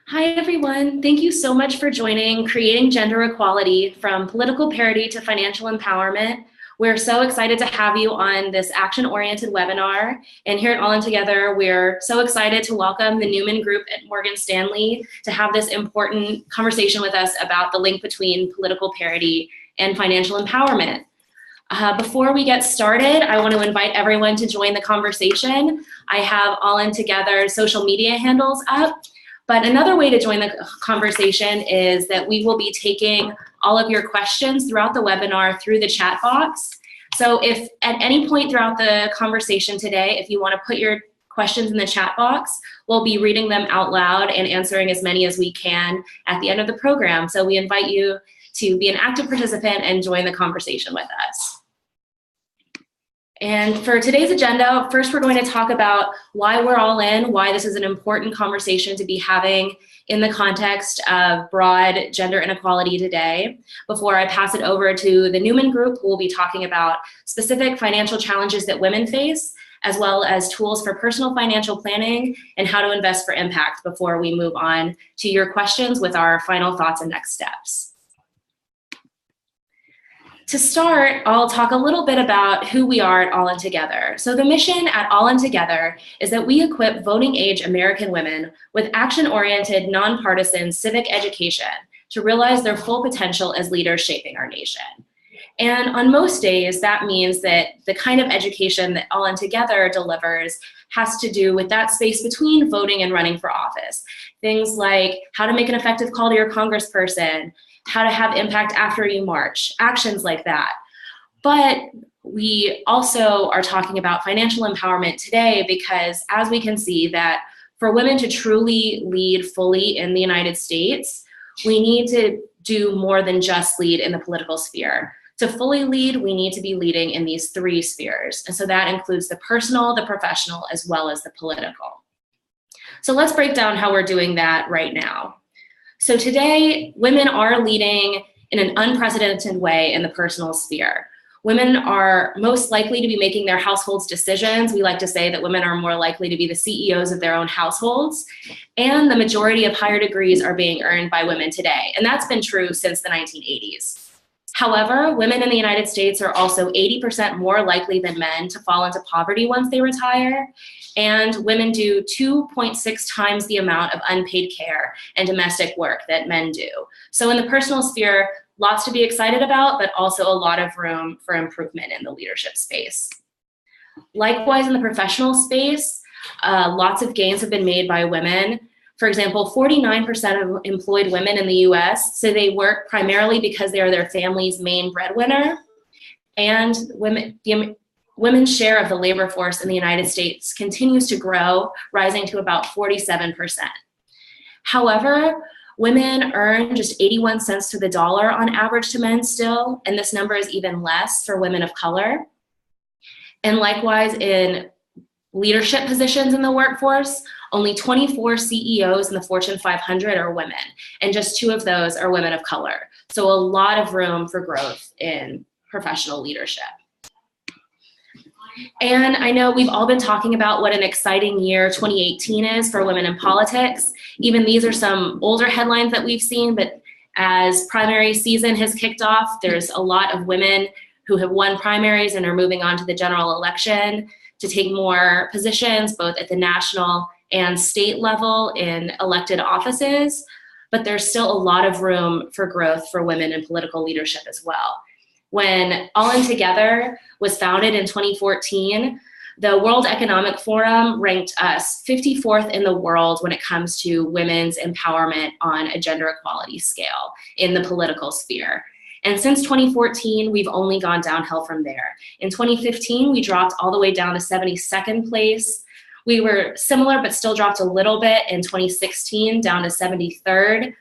Hi, everyone. Thank you so much for joining Creating Gender Equality from Political Parity to Financial Empowerment. We're so excited to have you on this action-oriented webinar. And here at All In Together, we're so excited to welcome the Newman Group at Morgan Stanley to have this important conversation with us about the link between political parity and financial empowerment. Before we get started, I want to invite everyone to join the conversation. I have All In Together social media handles up. But another way to join the conversation is that we will be taking all of your questions throughout the webinar through the chat box. So if at any point throughout the conversation today, if you want to put your questions in the chat box, we'll be reading them out loud and answering as many as we can at the end of the program. So we invite you to be an active participant and join the conversation with us. And for today's agenda, first we're going to talk about why we're all in, why this is an important conversation to be having in the context of broad gender inequality today, before I pass it over to the Newman Group, who will be talking about specific financial challenges that women face, as well as tools for personal financial planning and how to invest for impact, before we move on to your questions with our final thoughts and next steps. To start, I'll talk a little bit about who we are at All In Together. So the mission at All In Together is that we equip voting age American women with action-oriented, nonpartisan civic education to realize their full potential as leaders shaping our nation. And on most days, that means that the kind of education that All In Together delivers has to do with that space between voting and running for office. Things like how to make an effective call to your congressperson, how to have impact after you march, actions like that. But we also are talking about financial empowerment today because, as we can see, that for women to truly lead fully in the United States, we need to do more than just lead in the political sphere. To fully lead, we need to be leading in these three spheres. And so that includes the personal, the professional, as well as the political. So let's break down how we're doing that right now. So today, women are leading in an unprecedented way in the personal sphere. Women are most likely to be making their households' decisions. We like to say that women are more likely to be the CEOs of their own households. And the majority of higher degrees are being earned by women today. And that's been true since the 1980s. However, women in the United States are also 80% more likely than men to fall into poverty once they retire. And women do 2.6 times the amount of unpaid care and domestic work that men do. So in the personal sphere, lots to be excited about, but also a lot of room for improvement in the leadership space. Likewise, in the professional space, lots of gains have been made by women. For example, 49% of employed women in the US say they work primarily because they are their family's main breadwinner. And women's share of the labor force in the United States continues to grow, rising to about 47%. However, women earn just 81 cents to the dollar on average to men still, and this number is even less for women of color. And likewise, in leadership positions in the workforce, only 24 CEOs in the Fortune 500 are women, and just 2 of those are women of color. So a lot of room for growth in professional leadership. And I know we've all been talking about what an exciting year 2018 is for women in politics. Even these are some older headlines that we've seen, but as primary season has kicked off, there's a lot of women who have won primaries and are moving on to the general election to take more positions, both at the national and state level in elected offices. But there's still a lot of room for growth for women in political leadership as well. When All In Together was founded in 2014, the World Economic Forum ranked us 54th in the world when it comes to women's empowerment on a gender equality scale in the political sphere. And since 2014, we've only gone downhill from there. In 2015, we dropped all the way down to 72nd place. We were similar, but still dropped a little bit in 2016, down to 73rd.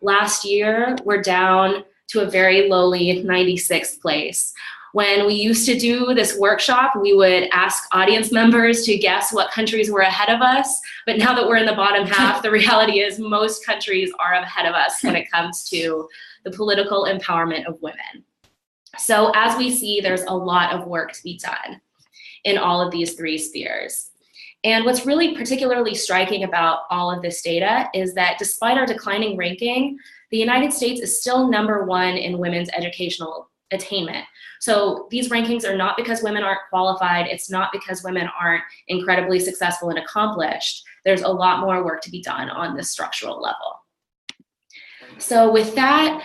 Last year, we're down to a very lowly 96th place. When we used to do this workshop, we would ask audience members to guess what countries were ahead of us. But now that we're in the bottom half, the reality is most countries are ahead of us when it comes to the political empowerment of women. So as we see, there's a lot of work to be done in all of these three spheres. And what's really particularly striking about all of this data is that despite our declining ranking, the United States is still #1 in women's educational attainment. So these rankings are not because women aren't qualified. It's not because women aren't incredibly successful and accomplished. There's a lot more work to be done on this structural level. So with that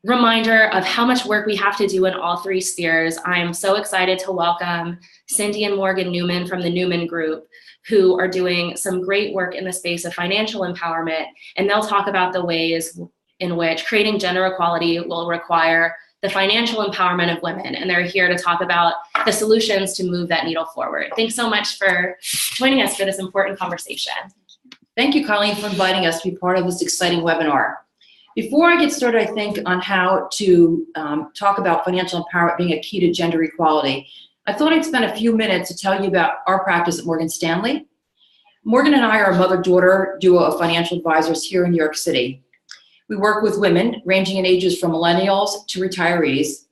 reminder of how much work we have to do in all 3 spheres, I'm so excited to welcome Cindy and Morgan Newman from the Newman Group, who are doing some great work in the space of financial empowerment, and they'll talk about the ways in which creating gender equality will require the financial empowerment of women, and they're here to talk about the solutions to move that needle forward. Thanks so much for joining us for this important conversation. Thank you, Colleen, for inviting us to be part of this exciting webinar. Before I get started, I think, on how to talk about financial empowerment being a key to gender equality, I thought I'd spend a few minutes to tell you about our practice at Morgan Stanley. Morgan and I are a mother-daughter duo of financial advisors here in New York City. We work with women ranging in ages from millennials to retirees.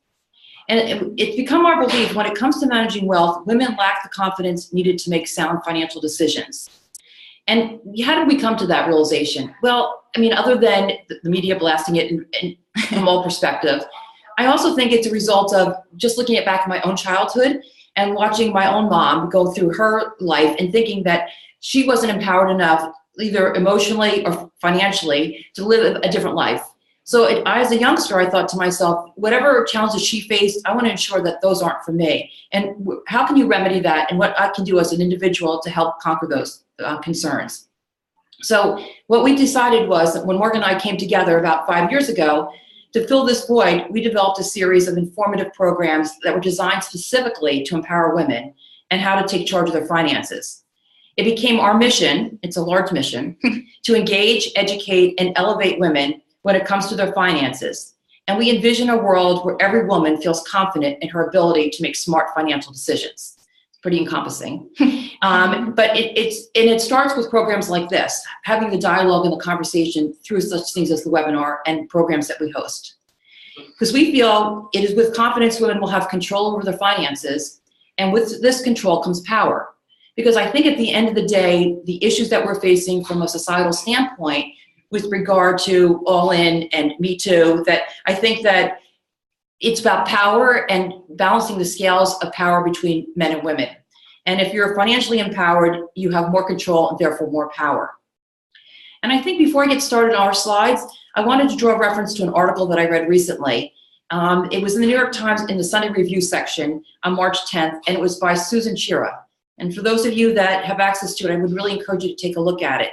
And it's become our belief when it comes to managing wealth, women lack the confidence needed to make sound financial decisions. And how did we come to that realization? Well, I mean, other than the media blasting it from all perspective, I also think it's a result of just looking at back at my own childhood and watching my own mom go through her life and thinking that she wasn't empowered enough, either emotionally or financially, to live a different life. So as a youngster, I thought to myself, whatever challenges she faced, I want to ensure that those aren't for me. And how can you remedy that, and what I can do as an individual to help conquer those concerns. So what we decided was that when Morgan and I came together about 5 years ago, to fill this void, we developed a series of informative programs that were designed specifically to empower women and how to take charge of their finances. It became our mission, it's a large mission, to engage, educate, and elevate women when it comes to their finances. And we envision a world where every woman feels confident in her ability to make smart financial decisions. It's pretty encompassing. But it starts with programs like this, having the dialogue and the conversation through such things as the webinar and programs that we host. Because we feel it is with confidence women will have control over their finances, and with this control comes power. Because I think at the end of the day, the issues that we're facing from a societal standpoint with regard to All In and Me Too, that I think that it's about power and balancing the scales of power between men and women. And if you're financially empowered, you have more control and therefore more power. And I think before I get started on our slides, I wanted to draw reference to an article that I read recently. It was in the New York Times in the Sunday Review section on March 10th, and it was by Susan Chira. And for those of you that have access to it, I would really encourage you to take a look at it.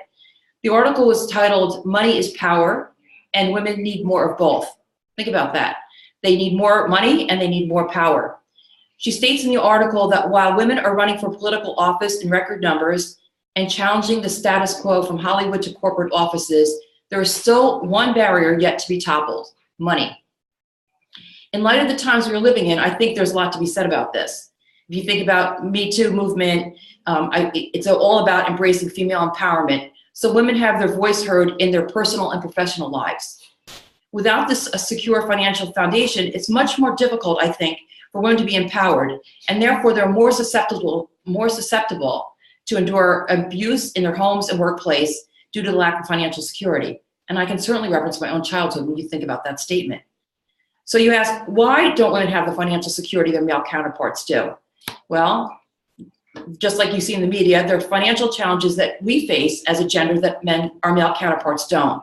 The article was titled, "Money is Power, and Women Need More of Both." Think about that. They need more money and they need more power. She states in the article that while women are running for political office in record numbers and challenging the status quo from Hollywood to corporate offices, there is still one barrier yet to be toppled: money. In light of the times we're living in, I think there's a lot to be said about this. If you think about Me Too movement, it's all about embracing female empowerment, so women have their voice heard in their personal and professional lives. Without this a secure financial foundation, it's much more difficult, I think, for women to be empowered, and therefore they're more susceptible to endure abuse in their homes and workplace due to the lack of financial security. And I can certainly reference my own childhood when you think about that statement. So you ask, why don't women have the financial security their male counterparts do? Well, just like you see in the media, there are financial challenges that we face as a gender that our male counterparts don't.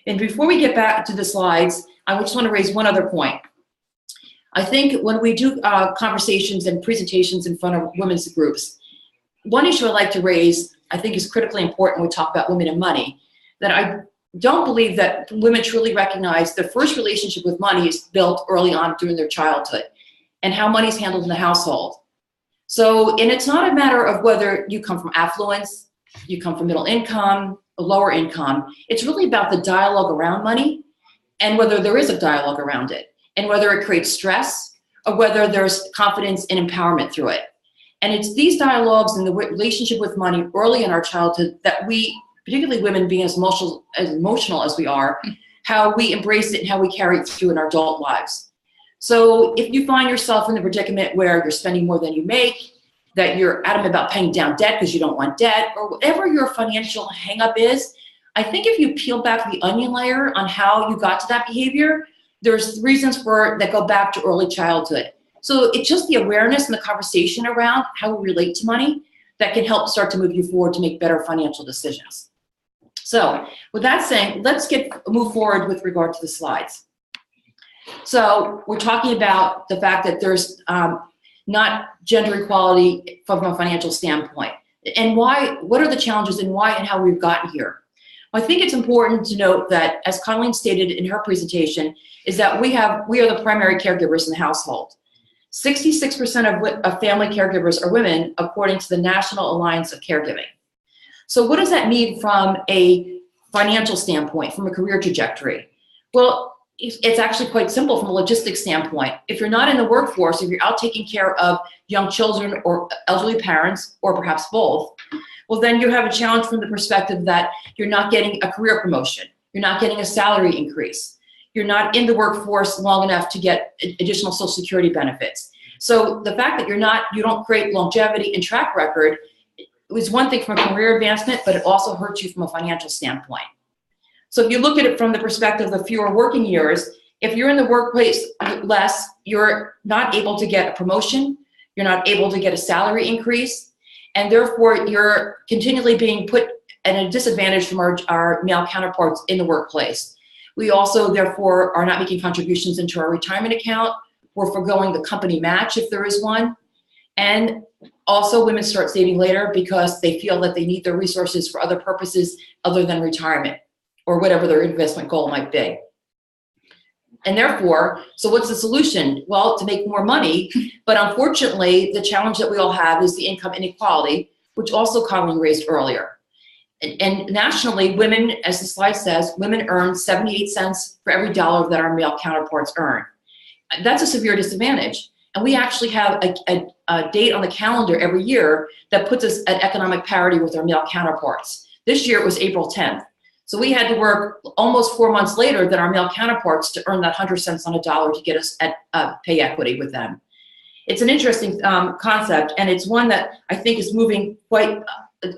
And before we get back to the slides, I just want to raise one other point. I think when we do conversations and presentations in front of women's groups, one issue I'd like to raise, I think is critically important when we talk about women and money, that I don't believe that women truly recognize their first relationship with money is built early on during their childhood and how money is handled in the household. So, and it's not a matter of whether you come from affluence, you come from middle income, or lower income. It's really about the dialogue around money and whether there is a dialogue around it and whether it creates stress or whether there's confidence and empowerment through it. And it's these dialogues and the relationship with money early in our childhood that we, particularly women being as emotional as we are, how we embrace it and how we carry it through in our adult lives. So if you find yourself in the predicament where you're spending more than you make, that you're adamant about paying down debt because you don't want debt, or whatever your financial hangup is, I think if you peel back the onion layer on how you got to that behavior, there's reasons for that go back to early childhood. So it's just the awareness and the conversation around how we relate to money that can help start to move you forward to make better financial decisions. So with that saying, let's move forward with regard to the slides. So we're talking about the fact that there's not gender equality from a financial standpoint. And why, what are the challenges and why and how we've gotten here? I think it's important to note that, as Colleen stated in her presentation, is that we are the primary caregivers in the household. 66% of family caregivers are women, according to the National Alliance of Caregiving. So what does that mean from a financial standpoint, from a career trajectory? Well, it's actually quite simple from a logistics standpoint. If you're not in the workforce, if you're out taking care of young children or elderly parents, or perhaps both, well, then you have a challenge from the perspective that you're not getting a career promotion. You're not getting a salary increase. You're not in the workforce long enough to get additional Social Security benefits. So the fact that you don't create longevity and track record is one thing from a career advancement, but it also hurts you from a financial standpoint. So if you look at it from the perspective of fewer working years, if you're in the workplace less, you're not able to get a promotion, you're not able to get a salary increase, and therefore you're continually being put at a disadvantage from our male counterparts in the workplace. We also, therefore, are not making contributions into our retirement account. We're foregoing the company match if there is one. And also women start saving later because they feel that they need their resources for other purposes other than retirement or whatever their investment goal might be. And therefore, so what's the solution? Well, to make more money, but unfortunately, the challenge that we all have is the income inequality, which also Colleen raised earlier. And nationally, women, as the slide says, women earn 78 cents for every dollar that our male counterparts earn. That's a severe disadvantage. And we actually have a date on the calendar every year that puts us at economic parity with our male counterparts. This year it was April 10th. So we had to work almost 4 months later than our male counterparts to earn that 100 cents on a dollar to get us at pay equity with them. It's an interesting concept, and it's one that I think is moving quite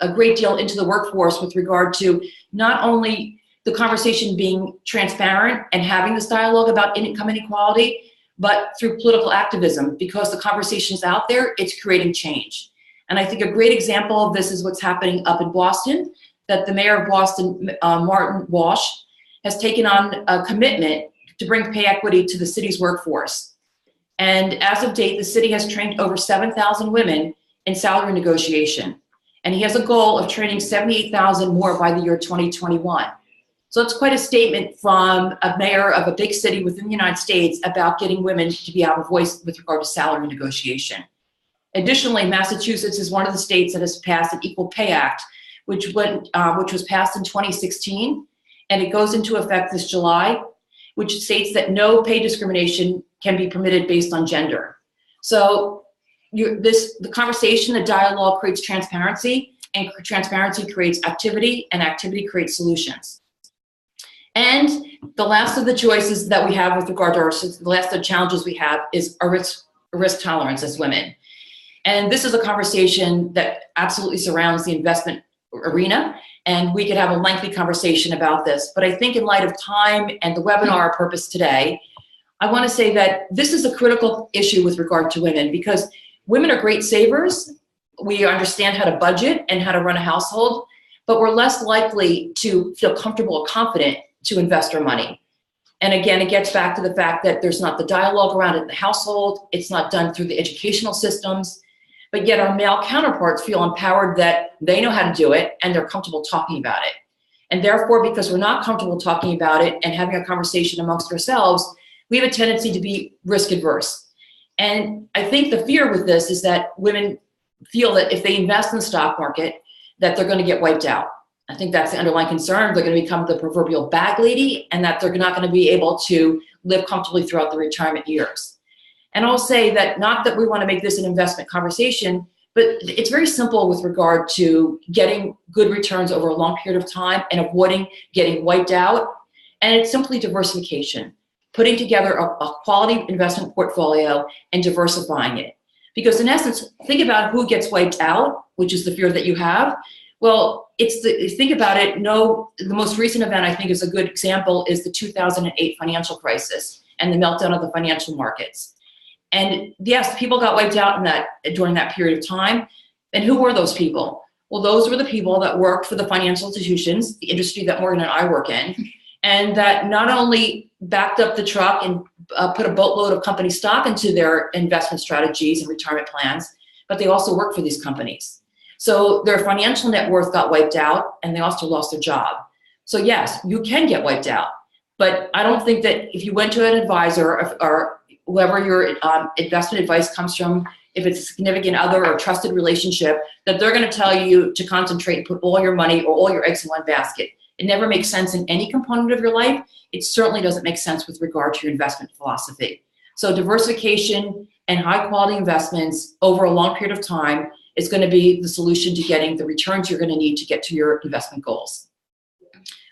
a great deal into the workforce with regard to not only the conversation being transparent and having this dialogue about income inequality, but through political activism, because the conversation's out there, it's creating change. And I think a great example of this is what's happening up in Boston, that the mayor of Boston, Martin Walsh, has taken on a commitment to bring pay equity to the city's workforce. And as of date, the city has trained over 7,000 women in salary negotiation. And he has a goal of training 78,000 more by the year 2021. So it's quite a statement from a mayor of a big city within the United States about getting women to be have a voice with regard to salary negotiation. Additionally, Massachusetts is one of the states that has passed an Equal Pay Act, which was passed in 2016, and it goes into effect this July, which states that no pay discrimination can be permitted based on gender. So the conversation, the dialogue creates transparency, and transparency creates activity, and activity creates solutions. And the last of the choices that we have with regard to the last of the challenges we have is our risk tolerance as women. And this is a conversation that absolutely surrounds the investment arena, and we could have a lengthy conversation about this. But I think in light of time and the webinar purpose today, I want to say that this is a critical issue with regard to women, because women are great savers. We understand how to budget and how to run a household, but we're less likely to feel comfortable or confident to invest our money. And again, it gets back to the fact that there's not the dialogue around it in the household. It's not done through the educational systems, but yet our male counterparts feel empowered that they know how to do it and they're comfortable talking about it. And therefore, because we're not comfortable talking about it and having a conversation amongst ourselves, we have a tendency to be risk adverse. And I think the fear with this is that women feel that if they invest in the stock market, that they're going to get wiped out. I think that's the underlying concern. They're going to become the proverbial bag lady, and that they're not going to be able to live comfortably throughout the retirement years. And I'll say that, not that we want to make this an investment conversation, but it's very simple with regard to getting good returns over a long period of time and avoiding getting wiped out. And it's simply diversification, putting together a quality investment portfolio and diversifying it. Because in essence, think about who gets wiped out, which is the fear that you have. Well, think about it, the most recent event I think is a good example is the 2008 financial crisis and the meltdown of the financial markets. And yes, people got wiped out during that period of time. And who were those people? Well, those were the people that worked for the financial institutions, the industry that Morgan and I work in, and that not only backed up the truck and put a boatload of company stock into their investment strategies and retirement plans, but they also worked for these companies. So their financial net worth got wiped out and they also lost their job. So yes, you can get wiped out, but I don't think that if you went to an advisor or whoever your investment advice comes from, if it's a significant other or trusted relationship, that they're going to tell you to concentrate and put all your money or all your eggs in one basket. It never makes sense in any component of your life. It certainly doesn't make sense with regard to your investment philosophy. So diversification and high quality investments over a long period of time is going to be the solution to getting the returns you're going to need to get to your investment goals.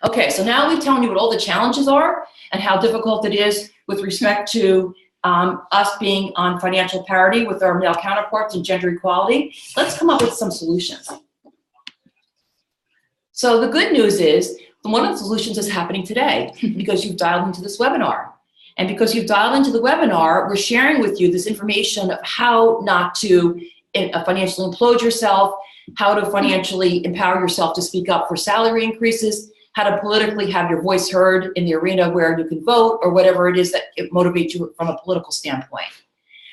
Okay, so now we've told you what all the challenges are and how difficult it is with respect to us being on financial parity with our male counterparts and gender equality. Let's come up with some solutions. So the good news is one of the solutions is happening today because you've dialed into this webinar. And because you've dialed into the webinar, we're sharing with you this information of how not to financially implode yourself, how to financially empower yourself to speak up for salary increases, how to politically have your voice heard in the arena where you can vote or whatever it is that it motivates you from a political standpoint.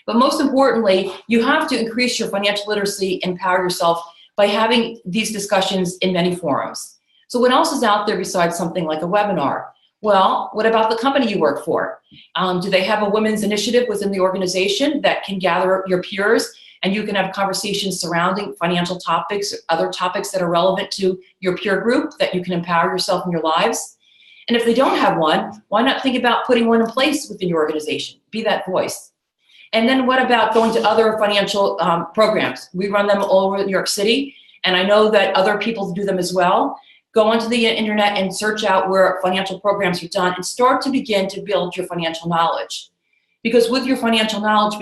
But most importantly, you have to increase your financial literacy, empower yourself by having these discussions in many forums. So what else is out there besides something like a webinar? Well, what about the company you work for? Do they have a women's initiative within the organization that can gather your peers and you can have conversations surrounding financial topics, other topics that are relevant to your peer group that you can empower yourself in your lives? And if they don't have one, why not think about putting one in place within your organization? Be that voice. And then what about going to other financial programs? We run them all over New York City, and I know that other people do them as well. Go onto the internet and search out where financial programs are done and start to begin to build your financial knowledge. Because with your financial knowledge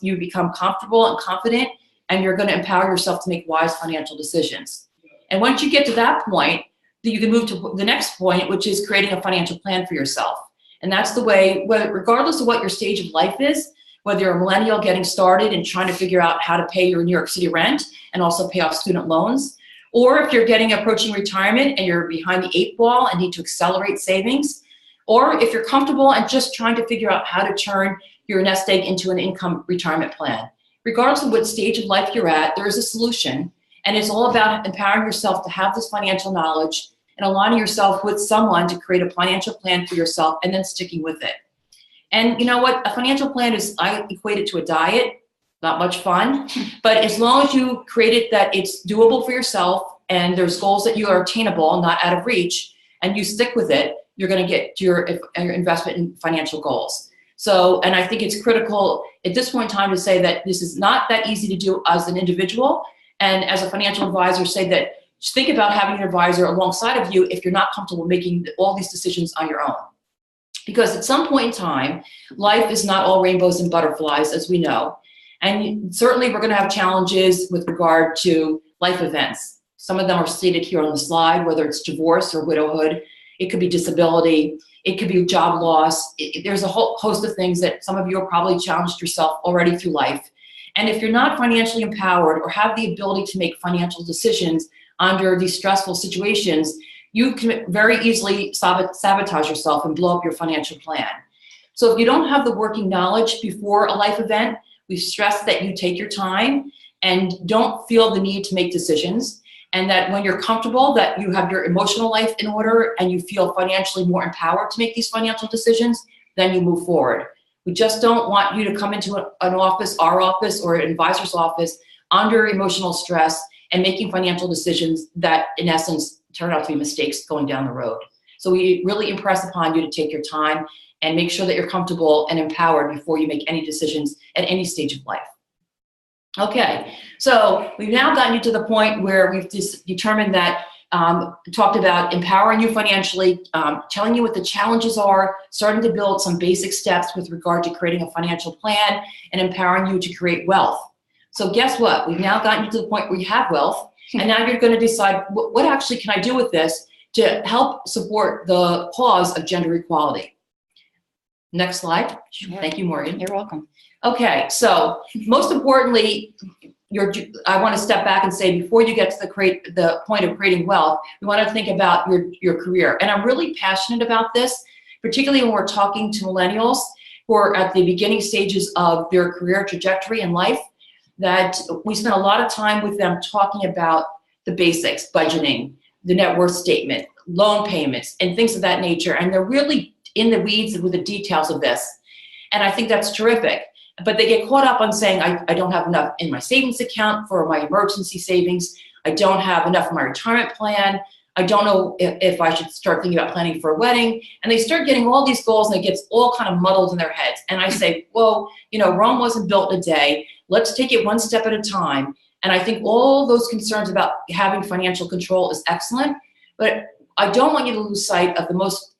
you become comfortable and confident, and you're going to empower yourself to make wise financial decisions. And once you get to that point, then you can move to the next point, which is creating a financial plan for yourself. And that's the way, regardless of what your stage of life is, whether you're a millennial getting started and trying to figure out how to pay your New York City rent and also pay off student loans, or if you're approaching retirement and you're behind the 8 ball and need to accelerate savings, or if you're comfortable and just trying to figure out how to turn your nest egg into an income retirement plan. Regardless of what stage of life you're at, there is a solution, and it's all about empowering yourself to have this financial knowledge and aligning yourself with someone to create a financial plan for yourself and then sticking with it. And you know what? A financial plan I equate it to a diet. Not much fun, but as long as you create it that it's doable for yourself and there's goals that you are attainable, not out of reach, and you stick with it, you're going to get to your investment and financial goals. So, and I think it's critical at this point in time to say that this is not that easy to do as an individual, and as a financial advisor, say that just think about having an advisor alongside of you if you're not comfortable making all these decisions on your own. Because at some point in time, life is not all rainbows and butterflies, as we know. And certainly we're going to have challenges with regard to life events. Some of them are stated here on the slide, whether it's divorce or widowhood. It could be disability. It could be job loss. There's a whole host of things that some of you have probably challenged yourself already through life. And if you're not financially empowered or have the ability to make financial decisions under these stressful situations, you can very easily sabotage yourself and blow up your financial plan. So if you don't have the working knowledge before a life event, we stress that you take your time and don't feel the need to make decisions, and that when you're comfortable that you have your emotional life in order and you feel financially more empowered to make these financial decisions, then you move forward. We just don't want you to come into an office, our office, or an advisor's office under emotional stress and making financial decisions that in essence turn out to be mistakes going down the road. So we really impress upon you to take your time and make sure that you're comfortable and empowered before you make any decisions at any stage of life. Okay, so we've now gotten you to the point where we've determined that, talked about empowering you financially, telling you what the challenges are, starting to build some basic steps with regard to creating a financial plan, and empowering you to create wealth. So guess what? We've now gotten to the point where you have wealth, and now you're going to decide what actually can I do with this to help support the cause of gender equality. Next slide. Sure. Thank you, Morgan. You're welcome. Okay, so most importantly, I want to step back and say, before you get to the point of creating wealth, we want to think about your career. And I'm really passionate about this, particularly when we're talking to millennials who are at the beginning stages of their career trajectory in life, that we spend a lot of time with them talking about the basics, budgeting, the net worth statement, loan payments, and things of that nature. And they're really in the weeds with the details of this. And I think that's terrific. But they get caught up on saying, I don't have enough in my savings account for my emergency savings. I don't have enough in my retirement plan. I don't know if I should start thinking about planning for a wedding. And they start getting all these goals, and it gets all kind of muddled in their heads. And I say, well, Rome wasn't built in a day. Let's take it one step at a time. And I think all those concerns about having financial control is excellent. But I don't want you to lose sight of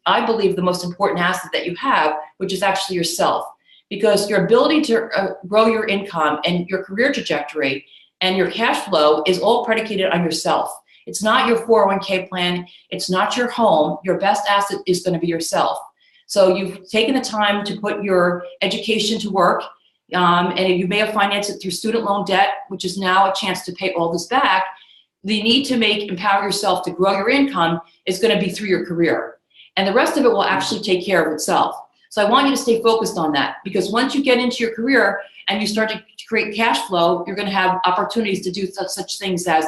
I believe the most important asset that you have, which is actually yourself. Because your ability to grow your income and your career trajectory and your cash flow is all predicated on yourself. It's not your 401k plan. It's not your home. Your best asset is going to be yourself. So you've taken the time to put your education to work, and you may have financed it through student loan debt, which is now a chance to pay all this back. The need to empower yourself to grow your income is going to be through your career. And the rest of it will actually take care of itself. So I want you to stay focused on that, because once you get into your career and you start to create cash flow, you're going to have opportunities to do such things as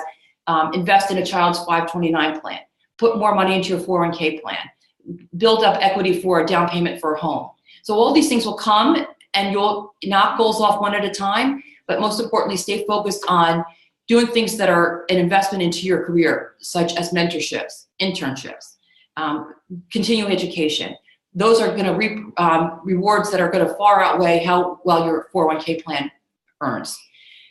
invest in a child's 529 plan, put more money into your 401k plan, build up equity for a down payment for a home. So all these things will come, and you'll knock goals off one at a time, but most importantly, stay focused on doing things that are an investment into your career, such as mentorships, internships, continuing education. Those are going to reap rewards that are going to far outweigh how well your 401k plan earns.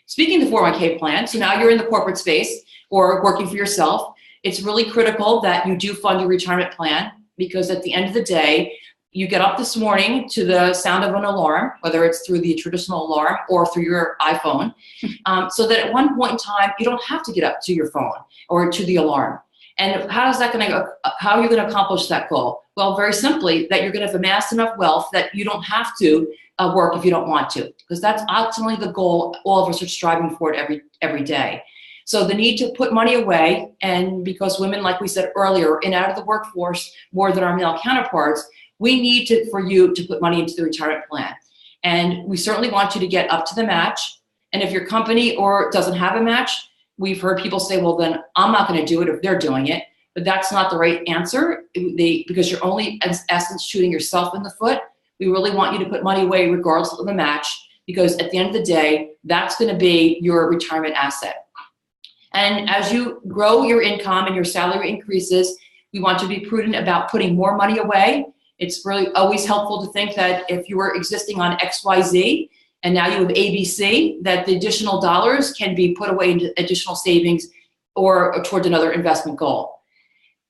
Speaking of the 401k plan, so now you're in the corporate space or working for yourself, it's really critical that you do fund your retirement plan, because at the end of the day, you get up this morning to the sound of an alarm, whether it's through the traditional alarm or through your iPhone, so that at one point in time, you don't have to get up to your phone or to the alarm. And how are you going to accomplish that goal? Well, very simply, that you're going to have amassed enough wealth that you don't have to work if you don't want to, because that's ultimately the goal all of us are striving for it every day. So the need to put money away, and because women, like we said earlier, are in and out of the workforce more than our male counterparts, we need for you to put money into the retirement plan. And we certainly want you to get up to the match. And if your company doesn't have a match, we've heard people say, well, then I'm not going to do it if they're doing it. But that's not the right answer, because you're only, in essence, shooting yourself in the foot. We really want you to put money away regardless of the match, because at the end of the day, that's going to be your retirement asset. And as you grow your income and your salary increases, we want you to be prudent about putting more money away. It's really always helpful to think that if you were existing on XYZ and now you have ABC, that the additional dollars can be put away into additional savings or towards another investment goal.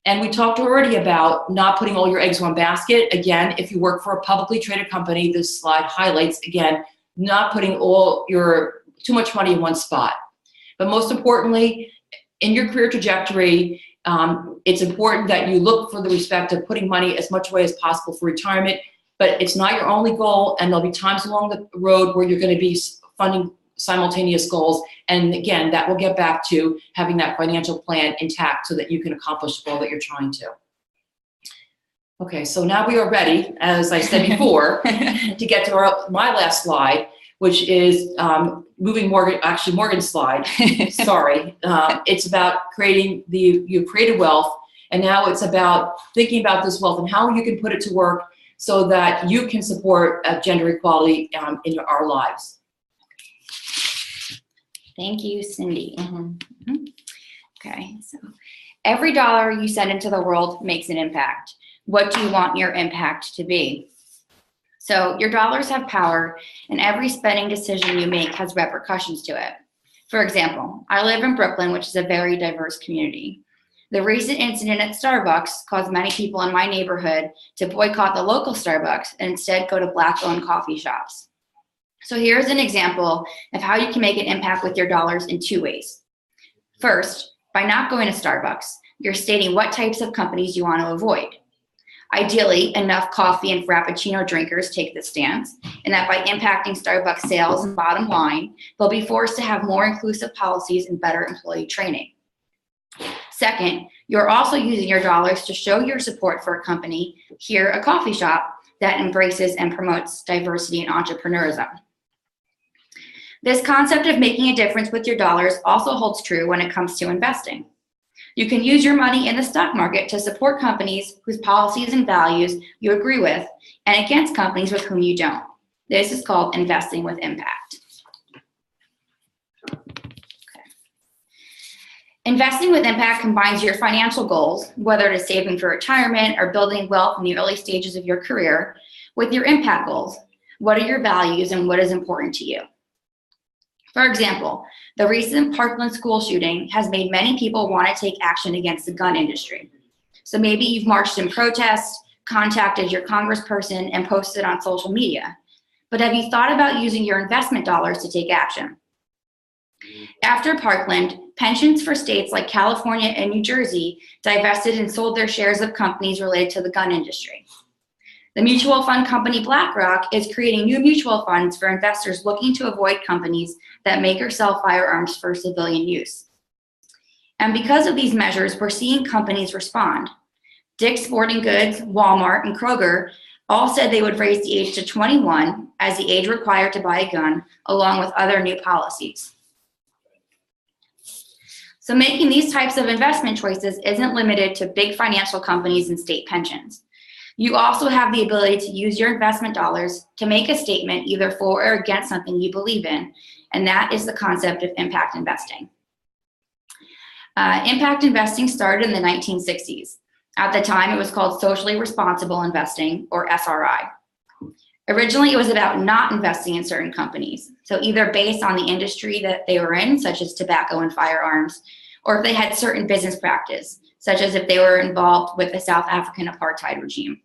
And we talked already about not putting all your eggs in one basket. Again, if you work for a publicly traded company, this slide highlights, again, not putting too much money in one spot. But most importantly, in your career trajectory, it's important that you look for the respect of putting money as much away as possible for retirement, but it's not your only goal, and there'll be times along the road where you're going to be funding simultaneous goals. And again, that will get back to having that financial plan intact so that you can accomplish the goal that you're trying to. Okay, so now we are ready, as I said before, to get to my last slide, which is Morgan's slide. Sorry. It's about you created wealth, and now it's about thinking about this wealth and how you can put it to work so that you can support gender equality in our lives. Thank you, Cindy. Okay, so every dollar you send into the world makes an impact. What do you want your impact to be? So your dollars have power, and every spending decision you make has repercussions to it. For example, I live in Brooklyn, which is a very diverse community. The recent incident at Starbucks caused many people in my neighborhood to boycott the local Starbucks and instead go to Black-owned coffee shops. So here's an example of how you can make an impact with your dollars in 2 ways. First, by not going to Starbucks, you're stating what types of companies you want to avoid. Ideally, enough coffee and Frappuccino drinkers take this stance, and that by impacting Starbucks sales and bottom line, they'll be forced to have more inclusive policies and better employee training. Second, you're also using your dollars to show your support for a company, here a coffee shop, that embraces and promotes diversity and entrepreneurism. This concept of making a difference with your dollars also holds true when it comes to investing. You can use your money in the stock market to support companies whose policies and values you agree with, and against companies with whom you don't. This is called investing with impact. Investing with impact combines your financial goals, whether it is saving for retirement or building wealth in the early stages of your career, with your impact goals. What are your values and what is important to you? For example, the recent Parkland school shooting has made many people want to take action against the gun industry. So maybe you've marched in protest, contacted your congressperson, and posted on social media. But have you thought about using your investment dollars to take action? After Parkland, pensions for states like California and New Jersey divested and sold their shares of companies related to the gun industry. The mutual fund company BlackRock is creating new mutual funds for investors looking to avoid companies that make or sell firearms for civilian use. And because of these measures, we're seeing companies respond. Dick's Sporting Goods, Walmart, and Kroger all said they would raise the age to 21 as the age required to buy a gun, along with other new policies. So making these types of investment choices isn't limited to big financial companies and state pensions. You also have the ability to use your investment dollars to make a statement either for or against something you believe in, and that is the concept of impact investing. Impact investing started in the 1960s. At the time, it was called socially responsible investing, or SRI. Originally, it was about not investing in certain companies, so either based on the industry that they were in, such as tobacco and firearms, or if they had certain business practice, such as if they were involved with the South African apartheid regime.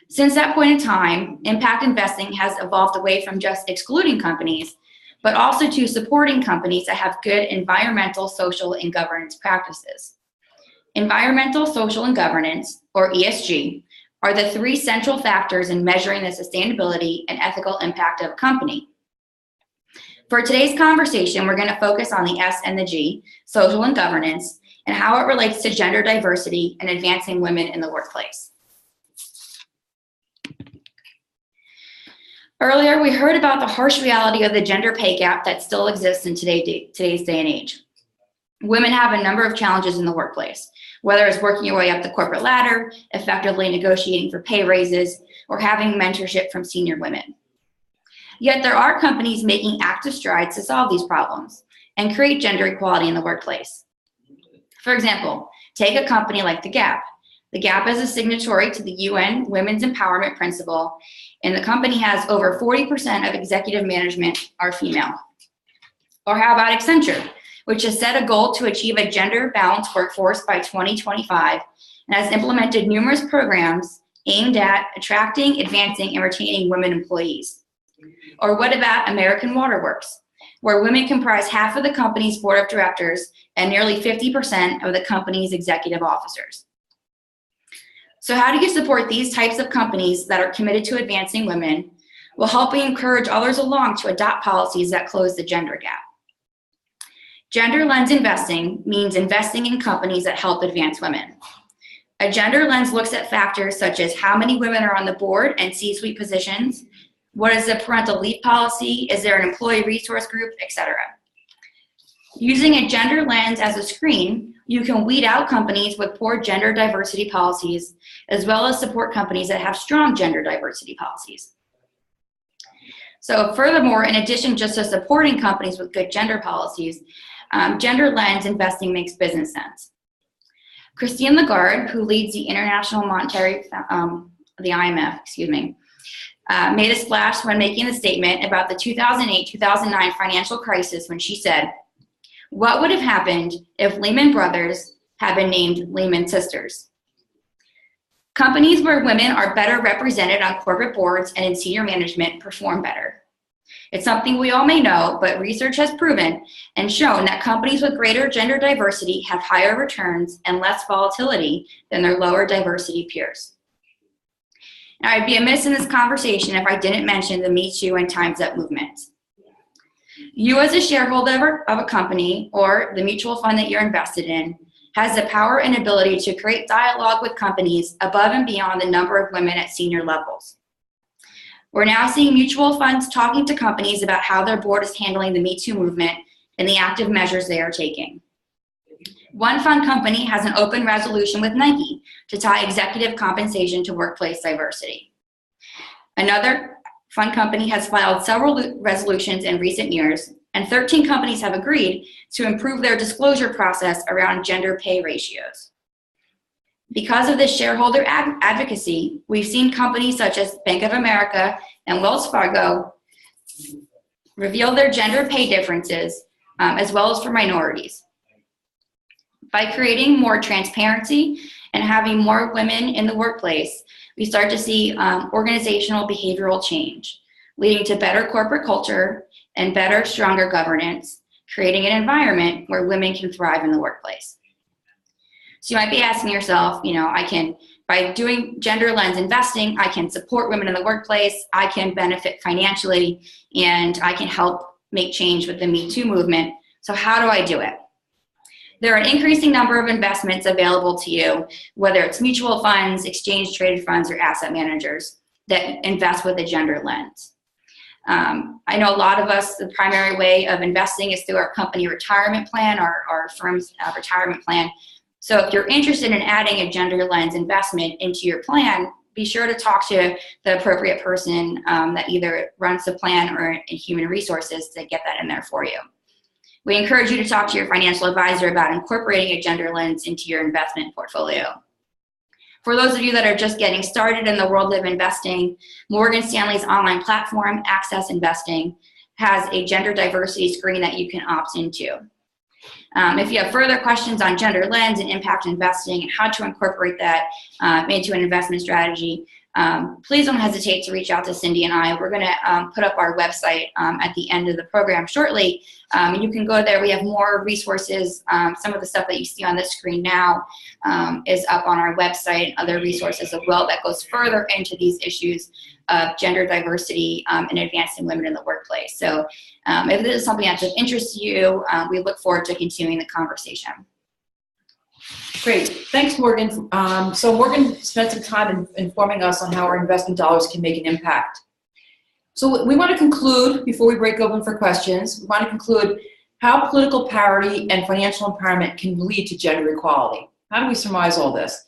Since that point in time, impact investing has evolved away from just excluding companies, but also to supporting companies that have good environmental, social, and governance practices. Environmental, social, and governance, or ESG, are the 3 central factors in measuring the sustainability and ethical impact of a company. For today's conversation, we're going to focus on the S and the G, social and governance, and how it relates to gender diversity and advancing women in the workplace. Earlier, we heard about the harsh reality of the gender pay gap that still exists in today's day and age. Women have a number of challenges in the workplace, whether it's working your way up the corporate ladder, effectively negotiating for pay raises, or having mentorship from senior women. Yet there are companies making active strides to solve these problems and create gender equality in the workplace. For example, take a company like The Gap. The Gap is a signatory to the UN Women's Empowerment Principle, and the company has over 40% of executive management are female. Or how about Accenture, which has set a goal to achieve a gender-balanced workforce by 2025 and has implemented numerous programs aimed at attracting, advancing, and retaining women employees. Or what about American Water Works, where women comprise half of the company's board of directors and nearly 50% of the company's executive officers. So how do you support these types of companies that are committed to advancing women while helping encourage others along to adopt policies that close the gender gap? Gender lens investing means investing in companies that help advance women. A gender lens looks at factors such as how many women are on the board and C-suite positions, what is the parental leave policy, is there an employee resource group, etc. Using a gender lens as a screen, you can weed out companies with poor gender diversity policies, as well as support companies that have strong gender diversity policies. So furthermore, in addition just to supporting companies with good gender policies, gender lens investing makes business sense. Christine Lagarde, who leads the International Monetary, the IMF, made a splash when making a statement about the 2008-2009 financial crisis when she said, "What would have happened if Lehman Brothers had been named Lehman Sisters?" Companies where women are better represented on corporate boards and in senior management perform better. It's something we all may know, but research has proven and shown that companies with greater gender diversity have higher returns and less volatility than their lower diversity peers. Now, I'd be amiss in this conversation if I didn't mention the Me Too and Time's Up movements. You as a shareholder of a company or the mutual fund that you're invested in has the power and ability to create dialogue with companies above and beyond the number of women at senior levels. We're now seeing mutual funds talking to companies about how their board is handling the Me Too movement and the active measures they are taking. One fund company has an open resolution with Nike to tie executive compensation to workplace diversity. Another fund company has filed several resolutions in recent years, and 13 companies have agreed to improve their disclosure process around gender pay ratios. Because of this shareholder advocacy, we've seen companies such as Bank of America and Wells Fargo reveal their gender pay differences, as well as for minorities. By creating more transparency and having more women in the workplace, we start to see organizational behavioral change, leading to better corporate culture and better, stronger governance, creating an environment where women can thrive in the workplace. So you might be asking yourself, by doing gender lens investing, I can support women in the workplace, I can benefit financially, and I can help make change with the Me Too movement. So how do I do it? There are an increasing number of investments available to you, whether it's mutual funds, exchange traded funds, or asset managers that invest with a gender lens. I know a lot of us, the primary way of investing is through our company retirement plan, our firm's retirement plan. So if you're interested in adding a gender lens investment into your plan, be sure to talk to the appropriate person that either runs the plan or in human resources to get that in there for you. We encourage you to talk to your financial advisor about incorporating a gender lens into your investment portfolio. For those of you that are just getting started in the world of investing, Morgan Stanley's online platform, Access Investing, has a gender diversity screen that you can opt into. If you have further questions on gender lens and impact investing and how to incorporate that into an investment strategy, please don't hesitate to reach out to Cindy and I. We're going to put up our website at the end of the program shortly. And you can go there. We have more resources. Some of the stuff that you see on this screen now is up on our website, other resources as well that goes further into these issues of gender diversity and advancing women in the workplace. So if this is something that's of interest to you, we look forward to continuing the conversation. Great. Thanks, Morgan. So Morgan spent some time informing us on how our investment dollars can make an impact. So we want to conclude, before we break open for questions, we want to conclude how political parity and financial empowerment can lead to gender equality. How do we surmise all this?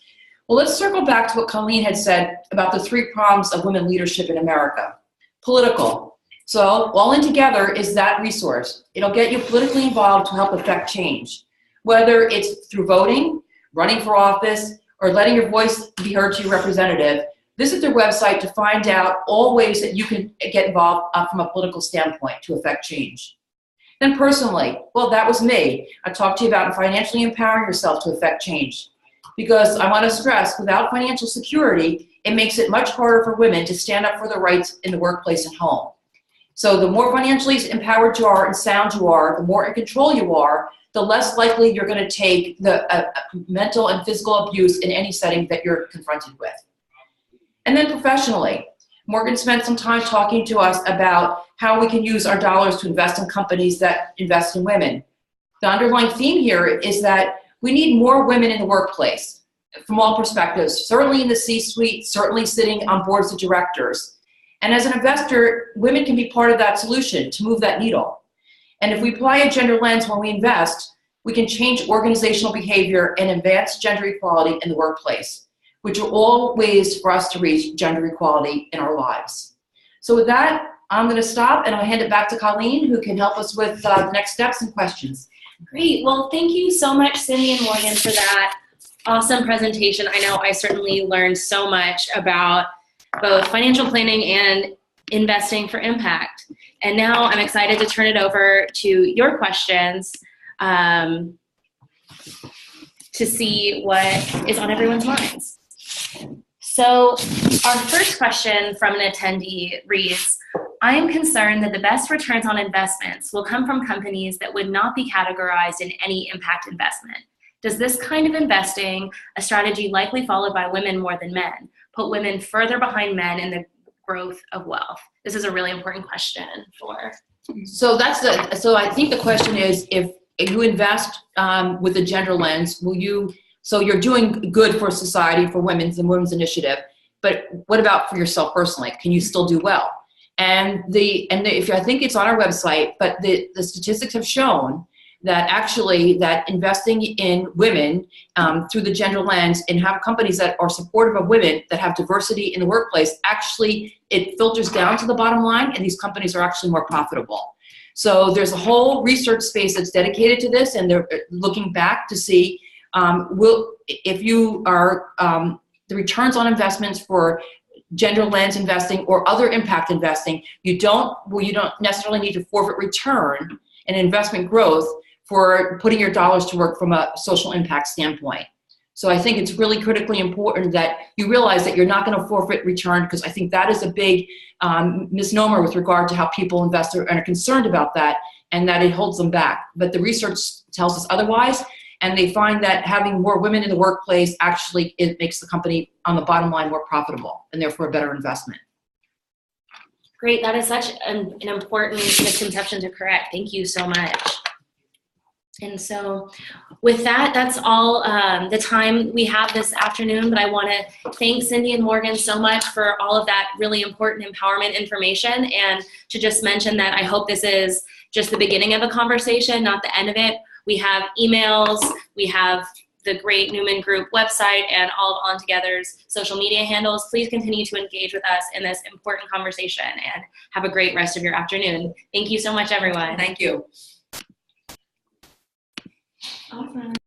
Well, let's circle back to what Colleen had said about the 3 prongs of women leadership in America. Political. So All In Together is that resource. It'll get you politically involved to help affect change, whether it's through voting, running for office, or letting your voice be heard to your representative. Visit their website to find out all ways that you can get involved from a political standpoint to affect change. Then personally, well, that was me. I talked to you about financially empowering yourself to affect change. Because I want to stress, without financial security, it makes it much harder for women to stand up for their rights in the workplace and home. So the more financially empowered you are and sound you are, the more in control you are, the less likely you're going to take the mental and physical abuse in any setting that you're confronted with. And then professionally, Morgan spent some time talking to us about how we can use our dollars to invest in companies that invest in women. The underlying theme here is that we need more women in the workplace from all perspectives, certainly in the C-suite, certainly sitting on boards of directors. And as an investor, women can be part of that solution to move that needle. And if we apply a gender lens when we invest, we can change organizational behavior and advance gender equality in the workplace, which are all ways for us to reach gender equality in our lives. So with that, I'm going to stop and I'll hand it back to Colleen, who can help us with the next steps and questions. Great. Well, thank you so much, Cindy and Morgan, for that awesome presentation. I know I certainly learned so much about both financial planning and investing for impact. And now I'm excited to turn it over to your questions to see what is on everyone's minds. So our first question from an attendee reads, I am concerned that the best returns on investments will come from companies that would not be categorized in any impact investment. Does this kind of investing, a strategy likely followed by women more than men, put women further behind men in the growth of wealth? This is a really important question for. So I think the question is, if you invest with a gender lens, so you're doing good for society, for women's initiative, but what about for yourself personally? Can you still do well? And if I think it's on our website, but the statistics have shown that actually that investing in women through the gender lens and have companies that are supportive of women, that have diversity in the workplace, actually it filters down to the bottom line, and these companies are actually more profitable. So there's a whole research space that's dedicated to this, and they're looking back to see if you are the returns on investments for gender lens investing or other impact investing, you don't necessarily need to forfeit return and investment growth for putting your dollars to work from a social impact standpoint. So I think it's really critically important that you realize that you're not going to forfeit return, because I think that is a big misnomer with regard to how people invest and are concerned about that, and that it holds them back. But the research tells us otherwise, and they find that having more women in the workplace actually it makes the company on the bottom line more profitable and therefore a better investment. Great, that is such an important misconception to correct. Thank you so much. And so with that, that's all the time we have this afternoon, but I want to thank Cindy and Morgan so much for all of that really important empowerment information, and to just mention that I hope this is just the beginning of a conversation, not the end of it. We have emails, we have the great Newman Group website, and all of On Together's social media handles. Please continue to engage with us in this important conversation, and have a great rest of your afternoon. Thank you so much, everyone. Thank you. Awesome.